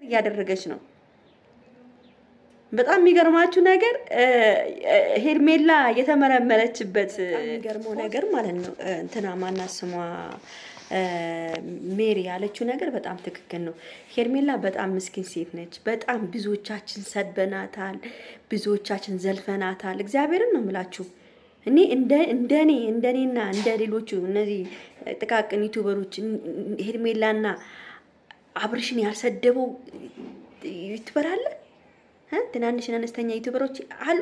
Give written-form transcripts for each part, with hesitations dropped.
ያደረገች ነው። በጣም የሚገርማችሁ ነገር ሄርሜላ የተመረመረችበት የሚገርመው ነገር ማለት ነው እንትና ማናት ስሟ ሜሪ ያለችው ነገር በጣም ትክክል ነው። ሄርሜላ በጣም ምስኪን ሴት ነች። በጣም ብዙዎቻችን ሰድበናታል፣ ብዙዎቻችን ዘልፈናታል። እግዚአብሔርን ነው የምላችሁ። እኔ እንደኔና እንደ ሌሎቹ እነዚህ ጥቃቅን ዩቲዩበሮች ሄርሜላና አብርሽን ያልሰደበው ዩቲዩበር አለ? ትናንሽና አነስተኛ ዩቲዩበሮች አሉ።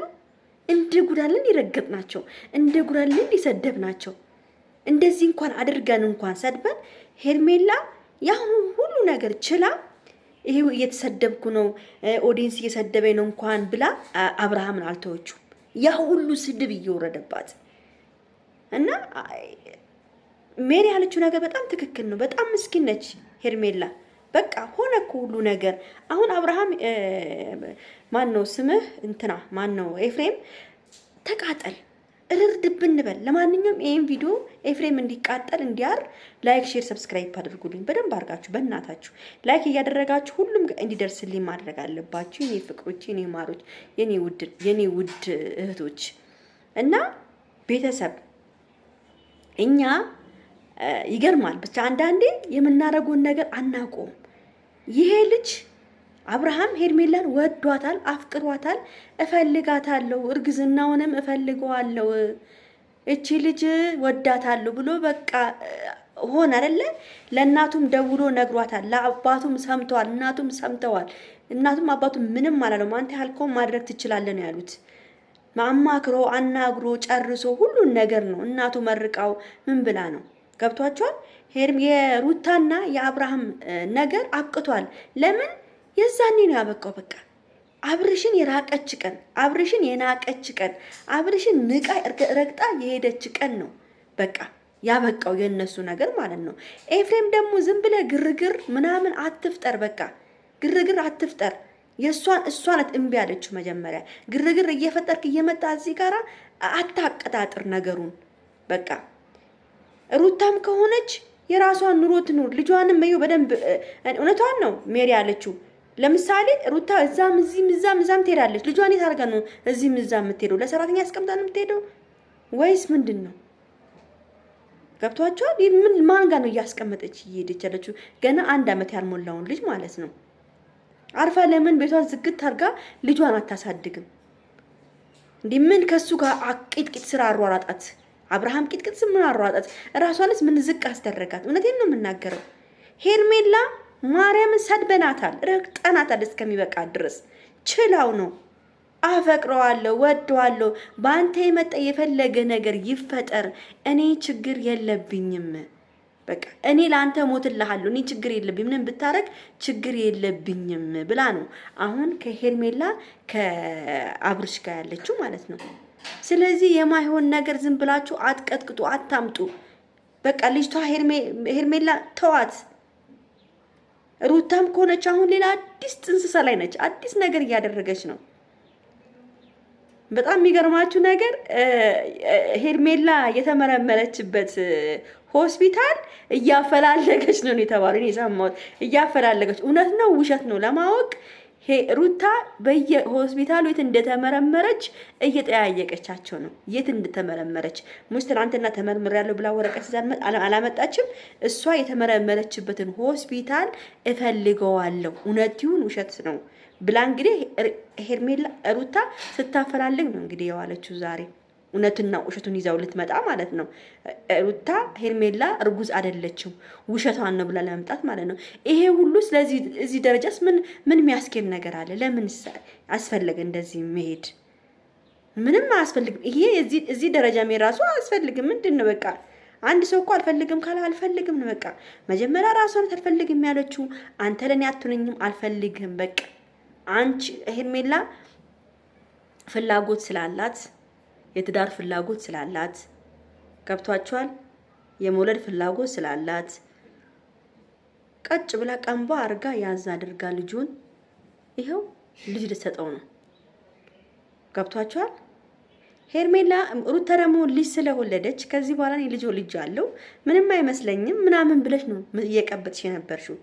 እንደ ጉዳልን ይረገጥናቸው፣ እንደ ጉዳልን ይሰደብናቸው። እንደዚህ እንኳን አድርገን እንኳን ሰድበን ሄርሜላ ያ ሁሉ ነገር ችላ ይሄው እየተሰደብኩ ነው ኦዲየንስ እየሰደበኝ ነው እንኳን ብላ አብርሃምን አልተወችም። ያ ሁሉ ስድብ እየወረደባት እና ሜሪ ያለችው ነገር በጣም ትክክል ነው። በጣም ምስኪን ነች ሄርሜላ። በቃ ሆነ እኮ ሁሉ ነገር። አሁን አብርሃም ማን ነው ስምህ እንትና ማን ነው ኤፍሬም ተቃጠል እርድብን በል። ለማንኛውም ይሄን ቪዲዮ ኤፍሬም እንዲቃጠል እንዲያር ላይክ፣ ሼር፣ ሰብስክራይብ አድርጉልኝ። በደንብ አድርጋችሁ በእናታችሁ ላይክ እያደረጋችሁ ሁሉም እንዲደርስልኝ ማድረግ አለባችሁ። የኔ ፍቅሮች፣ የኔ ማሮች፣ የኔ ውድ እህቶች እና ቤተሰብ እኛ ይገርማል። ብቻ አንዳንዴ የምናደርገውን ነገር አናቆም። ይሄ ልጅ አብርሃም ሄርሜላን ወዷታል፣ አፍቅሯታል። እፈልጋታለሁ፣ እርግዝናውንም እፈልገዋለሁ፣ እቺ ልጅ ወዳታለሁ ብሎ በቃ ሆነ አይደለ? ለእናቱም ደውሎ ነግሯታል፣ ለአባቱም ሰምተዋል፣ እናቱም ሰምተዋል። እናቱም አባቱም ምንም አላለም። አንተ ያልከውን ማድረግ ትችላለህ ነው ያሉት። ማማክሮ አናግሮ ጨርሶ ሁሉን ነገር ነው እናቱ መርቃው ምን ብላ ነው ገብቷቸዋል። የሩታና የአብርሃም ነገር አብቅቷል። ለምን የዛኔ ነው ያበቃው። በቃ አብርሽን የራቀች ቀን፣ አብርሽን የናቀች ቀን፣ አብርሽን ንቃ ረግጣ የሄደች ቀን ነው በቃ ያበቃው የነሱ ነገር ማለት ነው። ኤፍሬም ደግሞ ዝም ብለ ግርግር ምናምን አትፍጠር፣ በቃ ግርግር አትፍጠር። እሷ ናት እምቢ ያለችው መጀመሪያ። ግርግር እየፈጠርክ እየመጣ እዚህ ጋራ አታቀጣጥር ነገሩን በቃ። ሩታም ከሆነች የራሷን ኑሮ ትኑር፣ ልጇንም መዩ በደንብ እውነቷን ነው ሜሪ ያለችው። ለምሳሌ ሩታ እዛም ትሄዳለች። ልጇን የት አድርጋ ነው እዚህም እዛም የምትሄደው? ለሰራተኛ አስቀምጣ ነው የምትሄደው ወይስ ምንድን ነው? ገብቷቸዋል። ምን ማን ጋር ነው እያስቀመጠች እየሄደች ያለችው? ገና 1 ዓመት ያልሞላውን ልጅ ማለት ነው። አርፋ ለምን ቤቷን ዝግት አድርጋ ልጇን አታሳድግም? እንዲህ ምን ከሱ ጋር ቂጥቂጥ ስራ አሯራጣት። አብርሃም ቂጥቂጥ ስም ምን አሯራጣት? ራሷንስ ምን ዝቅ አስደረጋት? እውነቴን ነው የምናገረው። ሄርሜላ ማርያምን ሰድበናታል፣ ረግጠናታል እስከሚበቃ ድረስ። ችላው ነው አፈቅረዋለሁ፣ ወደዋለሁ፣ በአንተ የመጣ የፈለገ ነገር ይፈጠር፣ እኔ ችግር የለብኝም፣ በቃ እኔ ለአንተ ሞትልሃለሁ፣ እኔ ችግር የለብኝም፣ ምንም ብታረግ ችግር የለብኝም ብላ ነው አሁን ከሄርሜላ ከአብርሽ ጋር ያለችው ማለት ነው። ስለዚህ የማይሆን ነገር ዝም ብላችሁ አትቀጥቅጡ፣ አታምጡ። በቃ ልጅቷ ሄርሜላ ተዋት። ሩታም ከሆነች አሁን ሌላ አዲስ ጥንስሳ ላይ ነች። አዲስ ነገር እያደረገች ነው። በጣም የሚገርማችሁ ነገር ሄርሜላ የተመረመረችበት ሆስፒታል እያፈላለገች ነው የተባለው። እኔ ሰማሁት። እያፈላለገች እውነት ነው ውሸት ነው ለማወቅ ሩታ በየሆስፒታሉ የት እንደተመረመረች እየጠያየቀቻቸው ነው። የት እንደተመረመረች ሙስ ትናንትና ተመርምሬያለሁ ብላ ወረቀት ይዛ አላመጣችም። እሷ የተመረመረችበትን ሆስፒታል እፈልገዋለሁ እውነት ይሁን ውሸት ነው ብላ እንግዲህ ሄርሜላ ሩታ ስታፈላልግ ነው እንግዲህ የዋለችው ዛሬ። እውነትና ውሸቱን ይዛው ልትመጣ ማለት ነው። ሩታ ሄርሜላ እርጉዝ አይደለችም ውሸቷን ነው ብላ ለመምጣት ማለት ነው። ይሄ ሁሉ ስለዚህ እዚህ ደረጃስ ምን የሚያስኬድ ነገር አለ? ለምን አስፈለገ እንደዚህ መሄድ? ምንም አያስፈልግም። ይሄ እዚህ ደረጃ መሄድ ራሱ አያስፈልግም። ምንድነው በቃ አንድ ሰው እኮ አልፈልግም ካለ አልፈልግም ነው በቃ። መጀመሪያ ራሷን አልፈልግም ያለችው አንተ ለኔ አትሆነኝም አልፈልግም በቃ። አንቺ ሄርሜላ ፍላጎት ስላላት የትዳር ፍላጎት ስላላት ገብቷቸዋል። የመውለድ ፍላጎት ስላላት ቀጭ ብላ ቀንባ አርጋ ያዝ አድርጋ ልጁን ይሄው ልጅ ልትሰጠው ነው። ገብቷቸዋል። ሄርሜላ ሩታ ደግሞ ልጅ ስለወለደች ከዚህ በኋላ እኔ ልጅ አለው ምንም አይመስለኝም ምናምን ብለሽ ነው እየቀበጥሽ የነበርሽው።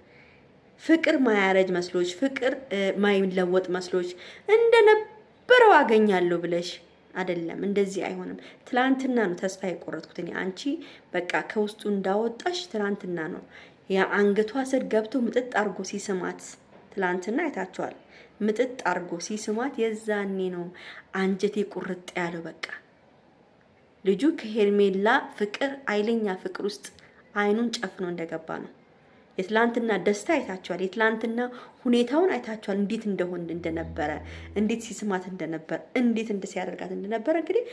ፍቅር ማያረጅ መስሎች፣ ፍቅር ማይለወጥ መስሎች እንደነበረው አገኛለሁ ብለሽ አይደለም። እንደዚህ አይሆንም። ትላንትና ነው ተስፋ የቆረጥኩት እኔ አንቺ በቃ ከውስጡ እንዳወጣሽ ትላንትና ነው። የአንገቷ ስር ገብቶ ምጥጥ አርጎ ሲስማት ትላንትና አይታችኋል። ምጥጥ አርጎ ሲስማት የዛኔ ነው አንጀቴ ቁርጥ ያለው። በቃ ልጁ ከሄርሜላ ፍቅር አይለኛ ፍቅር ውስጥ አይኑን ጨፍኖ እንደገባ ነው። የትላንትና ደስታ አይታችኋል። የትላንትና ሁኔታውን አይታችኋል። እንዴት እንደነበረ፣ እንዴት ሲስማት እንደነበር፣ እንዴት ሲያደርጋት እንደነበረ እንግዲህ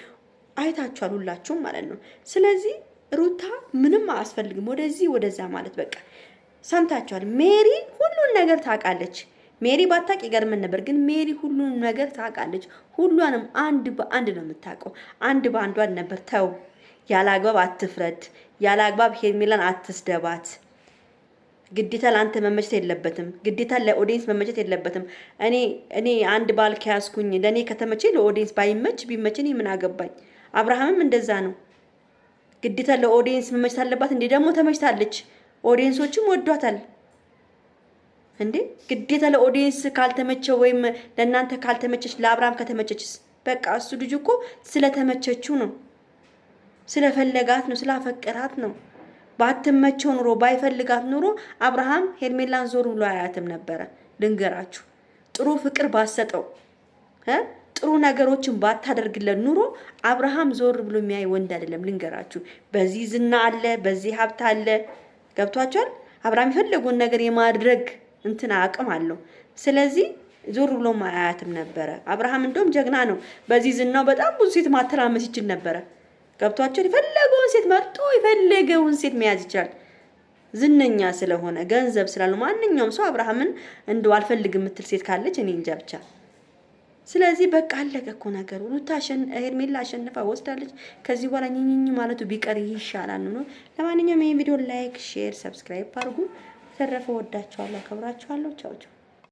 አይታችኋል ሁላችሁም ማለት ነው። ስለዚህ ሩታ ምንም አያስፈልግም ወደዚህ ወደዛ ማለት በቃ ሰምታችኋል። ሜሪ ሁሉን ነገር ታውቃለች። ሜሪ ባታውቅ ይገርመን ነበር፣ ግን ሜሪ ሁሉን ነገር ታውቃለች። ሁሉንም አንድ በአንድ ነው የምታውቀው። አንድ በአንዷን ነበር። ተው፣ ያለ አግባብ አትፍረድ፣ ያለ አግባብ ሄርሜላን አትስደባት። ግዴታ ለአንተ መመቸት የለበትም። ግዴታ ለኦዲየንስ መመቸት የለበትም። እኔ አንድ ባል ከያዝኩኝ ለኔ ከተመቸ ለኦዲየንስ ባይመች ቢመች እኔ ምን አገባኝ? አብርሃምም እንደዛ ነው። ግዴታ ለኦዲየንስ መመቸት አለባት እንዴ? ደግሞ ተመችታለች። ኦዲየንሶችም ወዷታል እንዴ? ግዴታ ለኦዲየንስ ካልተመቸው ወይም ለእናንተ ካልተመቸች ለአብርሃም ከተመቸችስ በቃ እሱ ልጅ እኮ ስለተመቸችው ነው፣ ስለፈለጋት ነው፣ ስላፈቀራት ነው። ባትመቸው ኑሮ ባይፈልጋት ኑሮ አብርሃም ሄርሜላን ዞር ብሎ አያትም ነበረ። ልንገራችሁ፣ ጥሩ ፍቅር ባሰጠው ጥሩ ነገሮችን ባታደርግለት ኑሮ አብርሃም ዞር ብሎ የሚያይ ወንድ አይደለም። ልንገራችሁ፣ በዚህ ዝና አለ፣ በዚህ ሀብት አለ። ገብቷችኋል? አብርሃም የፈለገውን ነገር የማድረግ እንትና አቅም አለው። ስለዚህ ዞር ብሎ አያትም ነበረ። አብርሃም እንደውም ጀግና ነው። በዚህ ዝናው በጣም ብዙ ሴት ማተራመስ ይችል ነበረ። ገብቷቸው የፈለገውን ሴት መርጦ የፈለገውን ሴት መያዝ ይችላል። ዝነኛ ስለሆነ ገንዘብ ስላለው ማንኛውም ሰው አብርሃምን እንደው አልፈልግም የምትል ሴት ካለች እኔ እንጃ ብቻ። ስለዚህ በቃ አለቀ እኮ ነገሩ። ሩታ ሄርሜላ አሸንፋ ወስዳለች። ከዚህ በኋላ ኝኝኝ ማለቱ ቢቀር ይሻላል ነው። ለማንኛውም ይሄን ቪዲዮ ላይክ፣ ሼር፣ ሰብስክራይብ አድርጉ። ተረፈ ወዳችኋለሁ፣ አከብራችኋለሁ። ቻው ቻው።